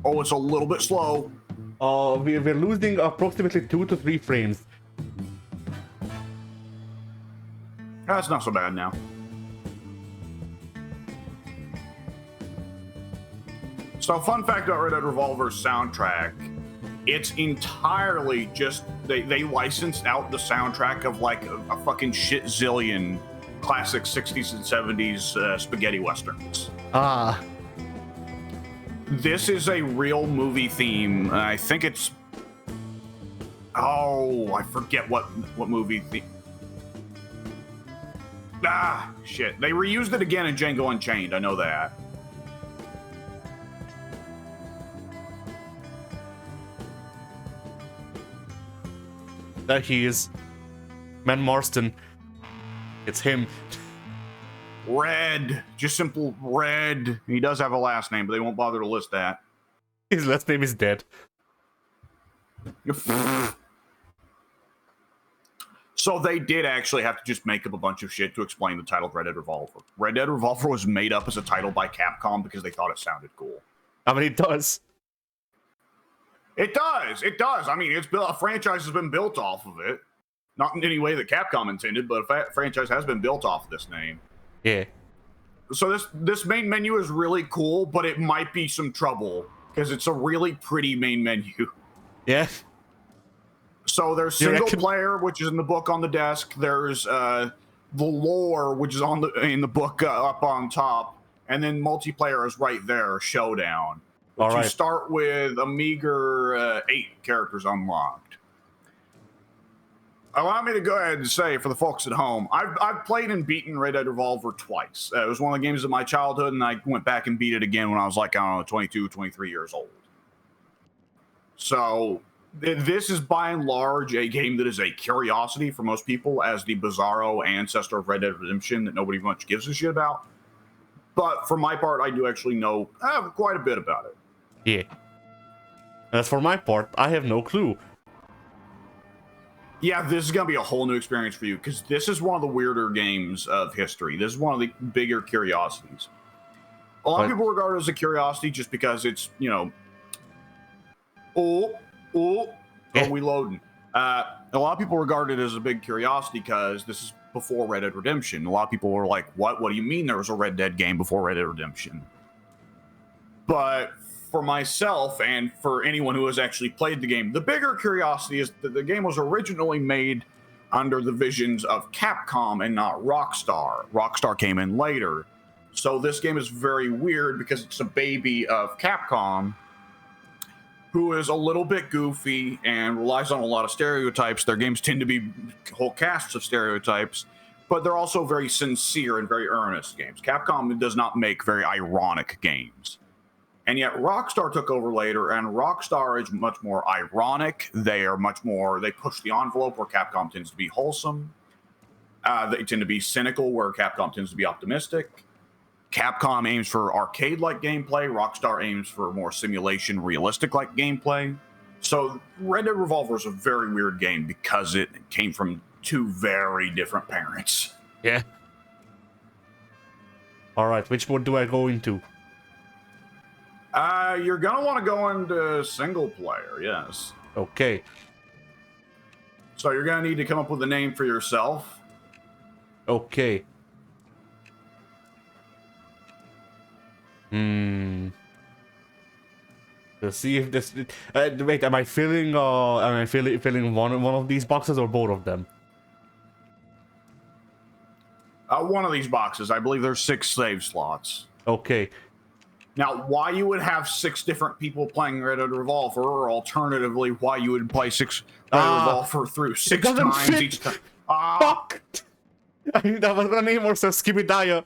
Oh, it's a little bit slow. We're losing approximately 2 to 3 frames. That's not so bad now. So, fun fact about Red Dead Revolver's soundtrack, it's entirely just, they licensed out the soundtrack of like a fucking shit zillion classic 60s and 70s spaghetti westerns. Ah. This is a real movie theme. I think it's... Oh, I forget what movie theme... Ah, shit. They reused it again in Django Unchained, I know that. There he is. Man Marston. It's him. Red. Just simple Red. He does have a last name, but they won't bother to list that. His last name is dead. So they did actually have to just make up a bunch of shit to explain the title of Red Dead Revolver. Red Dead Revolver was made up as a title by Capcom because they thought it sounded cool. I mean, it does. It does. It does. I mean, it's built. A franchise has been built off of it. Not in any way that Capcom intended, but a franchise has been built off of this name. Yeah. So this main menu is really cool, but it might be some trouble because it's a really pretty main menu. Yeah. So there's single player, which is in the book on the desk. There's the lore, which is in the book up on top, and then multiplayer is right there, Showdown. All right. You start with a meager 8 characters unlocked. Allow me to go ahead and say, for the folks at home, I've played and beaten Red Dead Revolver twice. It was one of the games of my childhood, and I went back and beat it again when I was like, I don't know, 22, 23 years old. So this is by and large a game that is a curiosity for most people as the bizarro ancestor of Red Dead Redemption that nobody much gives a shit about. But for my part, I do actually know quite a bit about it. Yeah. As for my part, I have no clue. Yeah, this is going to be a whole new experience for you, because this is one of the weirder games of history. This is one of the bigger curiosities. A lot of people regard it as a curiosity just because it's, you know... Are we loading? A lot of people regard it as a big curiosity because this is before Red Dead Redemption. A lot of people were like, what? What do you mean there was a Red Dead game before Red Dead Redemption? But for myself and for anyone who has actually played the game, the bigger curiosity is that the game was originally made under the visions of Capcom and not Rockstar. Rockstar came in later. So this game is very weird because it's a baby of Capcom, who is a little bit goofy and relies on a lot of stereotypes. Their games tend to be whole casts of stereotypes, but they're also very sincere and very earnest games. Capcom does not make very ironic games. And yet Rockstar took over later, and Rockstar is much more ironic. They push the envelope where Capcom tends to be wholesome. They tend to be cynical where Capcom tends to be optimistic. Capcom aims for arcade-like gameplay. Rockstar aims for more simulation, realistic-like gameplay. So Red Dead Revolver is a very weird game because it came from 2 very different parents. Yeah. All right, which one do I go into? You're going to want to go into single player, yes. Okay. So you're going to need to come up with a name for yourself. Okay. Let's see if this... wait, am I filling one of these boxes or both of them? One of these boxes. I believe there's 6 save slots. Okay. Now, why you would have 6 different people playing Red Dead Revolver, or alternatively, why you would play Red Dead Revolver through 6 times fit. each time. Fuck! I mean, that was the name or says Skibidaya.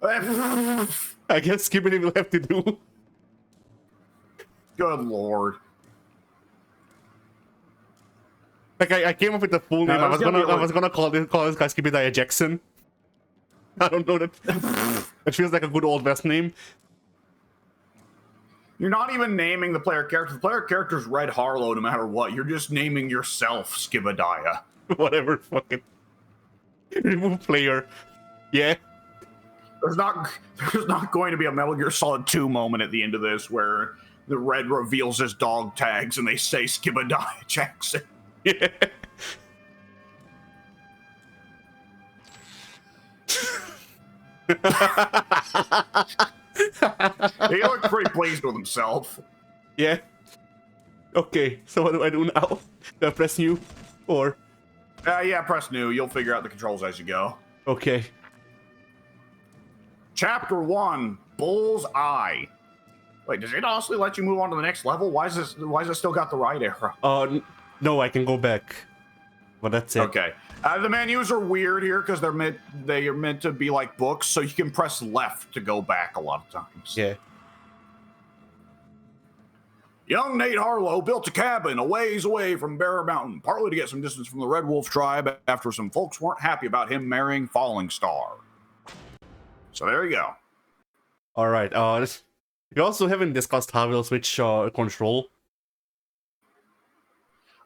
I guess Skibidi will have to do. Good lord. Like, I came up with the full name. I was gonna call this guy Skibidaya Jackson. I don't know that. It feels like a good old West name. You're not even naming the player character. The player character is Red Harlow no matter what. You're just naming yourself Skibadiah. Whatever, fucking. Remove player. Yeah. There's not going to be a Metal Gear Solid 2 moment at the end of this where the Red reveals his dog tags and they say Skibadiah Jackson. Yeah. He looked pretty pleased with himself. Yeah. Okay, so what do I do now? Do I press new? Or? Yeah, press new. You'll figure out the controls as you go. Okay. Chapter 1, Bull's Eye. Wait, does it honestly let you move on to the next level? Why is it still got the right arrow? No, I can go back. But that's it. Okay. The menus are weird here because they are meant to be like books, so you can press left to go back a lot of times. Yeah. Young Nate Harlow built a cabin a ways away from Bear Mountain, partly to get some distance from the Red Wolf tribe after some folks weren't happy about him marrying Falling Star. So there you go. All right. We also haven't discussed how we'll switch control.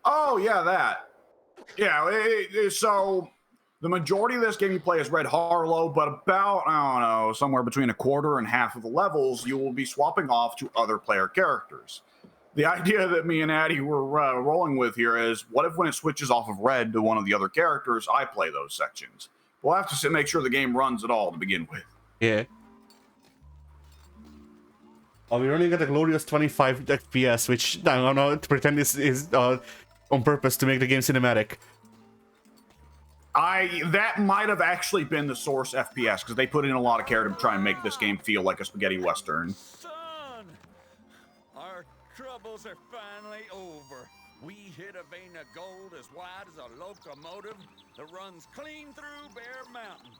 Oh yeah, that. Yeah. So the majority of this game you play as Red Harlow, but about I don't know, somewhere between a quarter and half of the levels, you will be swapping off to other player characters. The idea that me and Addy were rolling with here is, what if when it switches off of Red to one of the other characters, I play those sections? We'll have to make sure the game runs at all to begin with. Yeah. Oh, we're only got a glorious 25 FPS, which I don't know, to pretend is on purpose to make the game cinematic. That might have actually been the source FPS, because they put in a lot of care to try and make this game feel like a spaghetti western. Son, our troubles are finally over. We hit a vein of gold as wide as a locomotive that runs clean through Bear Mountain.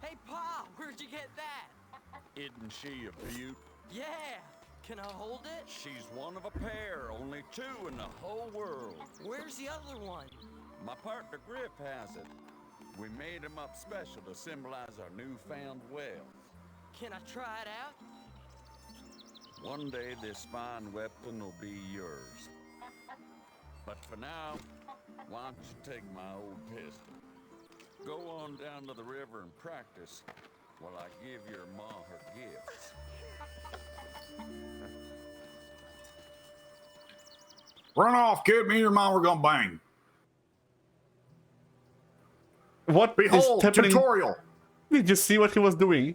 Hey, Pa, where'd you get that? Isn't she a beaut? Yeah. Can I hold it? She's one of a pair, only two in the whole world. Where's the other one? My partner Griff has it. We made him up special to symbolize our newfound wealth. Can I try it out? One day this fine weapon will be yours. But for now, why don't you take my old pistol? Go on down to the river and practice while I give your ma her gifts. Run off, kid. Me and your mom were gonna bang. What Behold, is happening? tutorial. Did you see what he was doing?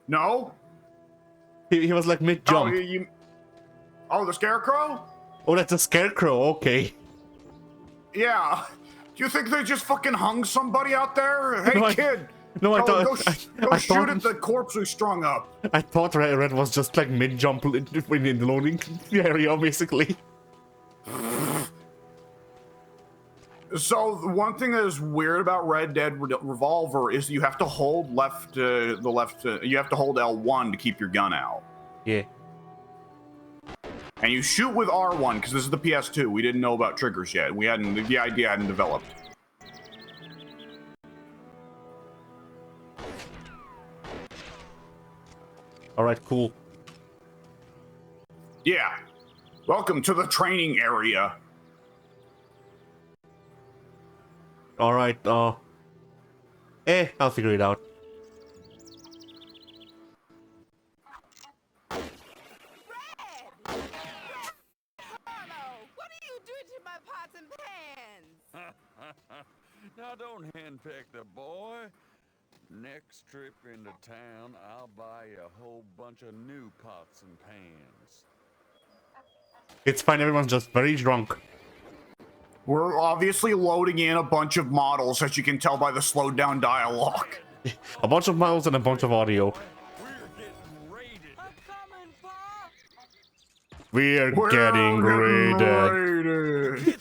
No? He was like mid-jump. Oh, the scarecrow? Oh, that's a scarecrow, okay. Yeah. Do you think they just fucking hung somebody out there? Hey, kid. No, I Go thought... shoot at the corpse we strung up. I thought Red was just like mid-jump in the loading area, basically. So one thing that is weird about Red Dead Revolver is you have to hold you have to hold L1 to keep your gun out. Yeah. And you shoot with R1 because this is the PS2. We didn't know about triggers yet. The idea hadn't developed. All right, cool. Yeah. Welcome to the training area. All right, I'll figure it out. Red! Harlow, what are you doing to my pots and pans? Now don't henpeck the boy. Next trip into town, I'll buy you a whole bunch of new pots and pans. It's fine, everyone's just very drunk. We're obviously loading in a bunch of models, as you can tell by the slowed down dialogue. A bunch of models and a bunch of audio. We're getting raided. I'm coming, Pa! We're getting raided.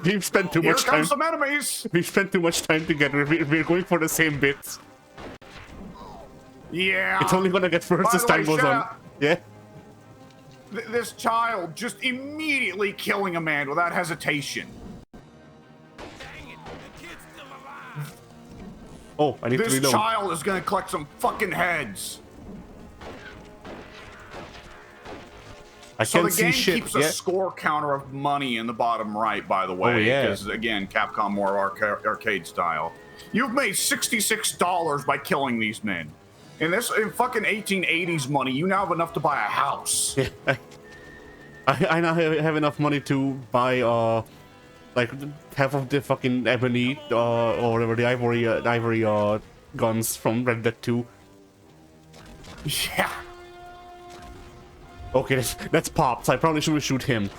We've spent too much Here time. comes some enemies. We've spent too much time together. We're going for the same bits. Yeah. It's only gonna get worse By as the time way, goes shout on. out- Yeah. This child just immediately killing a man without hesitation. Dang it, the kid's still alive. Oh, I need to This reload. child is gonna collect some fucking heads. I So can't the game see shit. keeps a score counter of money in the bottom right, by the way. Oh, yeah. Because, again, Capcom more arcade style. You've made $66 by killing these men. In fucking 1880s money, you now have enough to buy a house. Yeah, I now have enough money to buy like half of the fucking ebony or whatever, the ivory guns from Red Dead 2. Yeah. Okay, that's Pops. I probably shouldn't shoot him.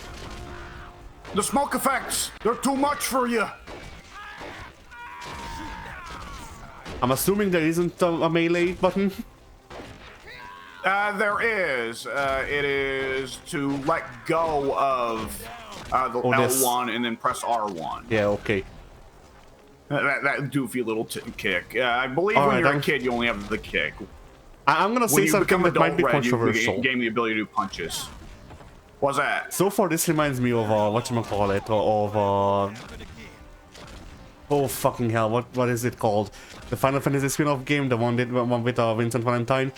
The smoke effects, they're too much for you. I'm assuming there isn't a melee button. There is. It is to let go of the L1 and then press R1. Yeah, okay. That doofy little kick. I believe when you're a kid, you only have the kick. I'm gonna say something that might be controversial. You gain the ability to do punches. What's that? So far, this reminds me of whatchamacallit, oh fucking hell, what is it called? The Final Fantasy spin-off game, the one with Vincent Valentine.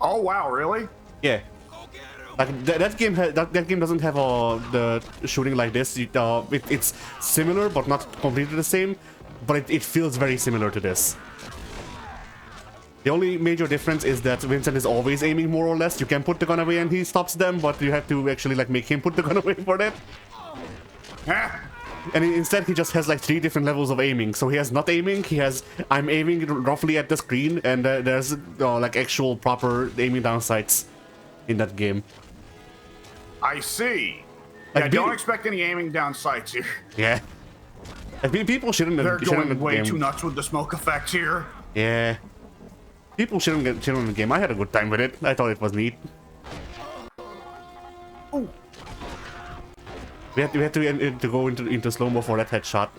Oh wow, really? Yeah. Like that game doesn't have the shooting like this. It's similar but not completely the same, but it feels very similar to this. The only major difference is that Vincent is always aiming more or less. You can put the gun away and he stops them, but you have to actually like make him put the gun away for that. And instead he just has like 3 different levels of aiming. So he has not aiming, he has I'm aiming roughly at the screen, and there's like actual proper aiming down sights in that game. I see. Like, don't expect any aiming down sights here. Yeah. People shouldn't. They're going way too nuts with the smoke effects here. Yeah. People shouldn't get chill in the game. I had a good time with it. I thought it was neat. Ooh. We had to go into slow-mo for that headshot.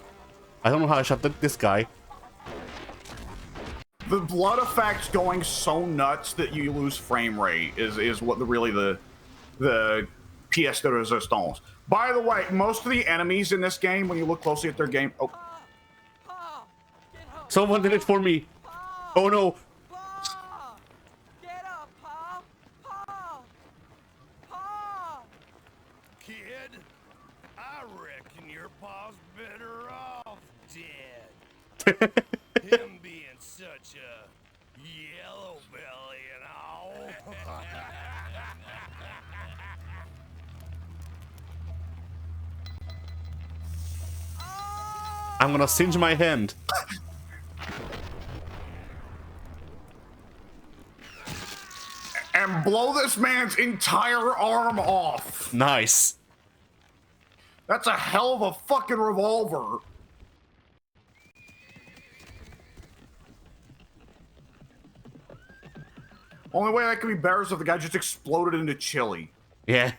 I don't know how I shot this guy. The blood effects going so nuts that you lose frame rate is what the pièce de résistance. By the way, most of the enemies in this game, when you look closely at their game, Someone did it for me. Oh no. Get up, Pa! Pa! Pa! Kid, I reckon your pa's better off dead. Him being such a yellow belly and all. I'm gonna singe my hand. and blow this man's entire arm off. Nice. That's a hell of a fucking revolver. Only way that could be better is if the guy just exploded into chili. Yeah.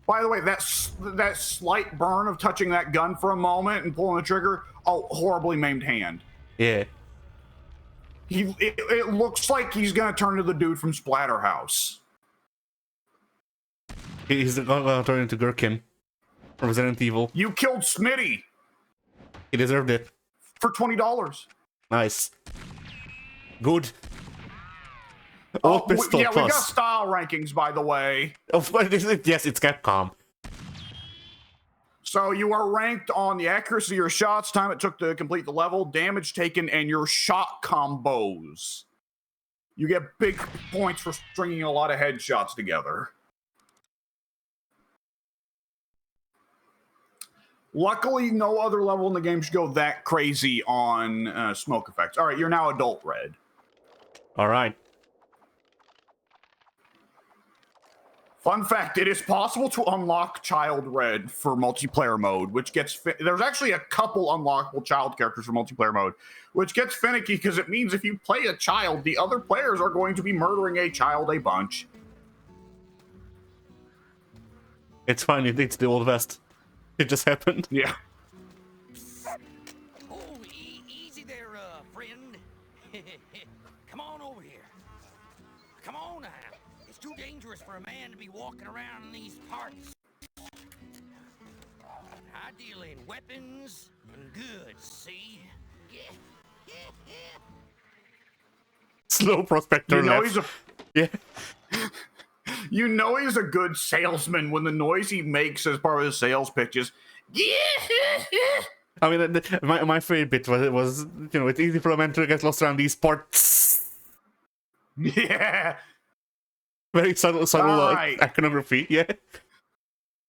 By the way, that slight burn of touching that gun for a moment and pulling the trigger, oh, horribly maimed hand. Yeah. It looks like he's gonna turn to the dude from Splatterhouse. He's gonna turn into Gherkin from Resident Evil. You killed Smitty. He deserved it. For $20. Nice. Good. Old pistol yeah, plus. we got style rankings, by the way. Oh, yes, it's Capcom. So you are ranked on the accuracy of your shots, time it took to complete the level, damage taken, and your shot combos. You get big points for stringing a lot of headshots together. Luckily, no other level in the game should go that crazy on smoke effects. All right, you're now adult red. All right. Fun fact, it is possible to unlock Child Red for multiplayer mode, which gets... There's actually a couple unlockable child characters for multiplayer mode, which gets finicky because it means if you play a child, the other players are going to be murdering a child a bunch. It's fine, it's the Old West. It just happened. Yeah. Oh, easy there, friend. Come on over here. Come on now. It's too dangerous for a man to be walking around in these parts. I deal in weapons and goods, see? Slow prospector You know left. he's a... Yeah. You know he's a good salesman when the noise he makes as part of his sales pitch is... I mean, my favorite bit was you know, it's easy for a man to get lost around these parts. Yeah. Very subtle All right. iconography, yeah.